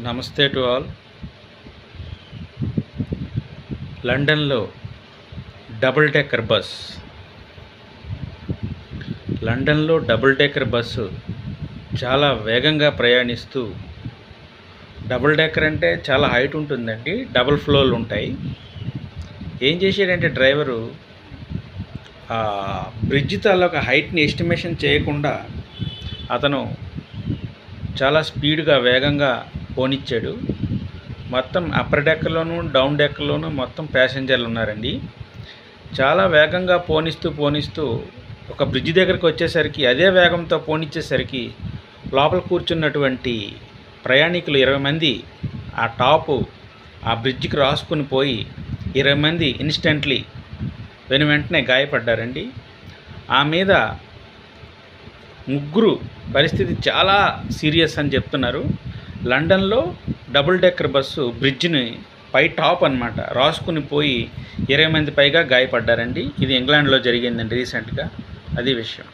నమస్తే to all. లండన్లో double decker bus చాలా వేగంగా ప్రయాణిస్తూ, డబుల్ డెక్కర్ అంటే చాలా హైట్ ఉంటుందండి, డబుల్ ఫ్లోర్లు ఉంటాయి. ఏం చేశాడంటే డ్రైవరు బ్రిడ్జ్ తాలూకా హైట్ని ఎస్టిమేషన్ చేయకుండా అతను చాలా స్పీడ్గా వేగంగా పోనిచ్చాడు. మొత్తం అప్పర్ డెక్కర్లోను డౌన్ డెక్కర్లోను మొత్తం ప్యాసింజర్లు ఉన్నారండి. చాలా వేగంగా పోనిస్తూ ఒక బ్రిడ్జ్ దగ్గరికి వచ్చేసరికి, అదే వేగంతో పోనిచ్చేసరికి లోపల కూర్చున్నటువంటి ప్రయాణికులు 20 మంది ఆ బ్రిడ్జికి రాసుకుని పోయి 20 మంది ఇన్స్టెంట్లీ వెంటనే గాయపడ్డారండి. ఆ మీద ముగ్గురు పరిస్థితి చాలా సీరియస్ అని చెప్తున్నారు. లండన్లో డబుల్ డెక్కర్ బస్సు బ్రిడ్జిని టాప్ అన్నమాట రాసుకుని పోయి 20 మంది పైగా గాయపడ్డారండి. ఇది ఇంగ్లాండ్లో జరిగిందండి రీసెంట్గా. అది విషయం.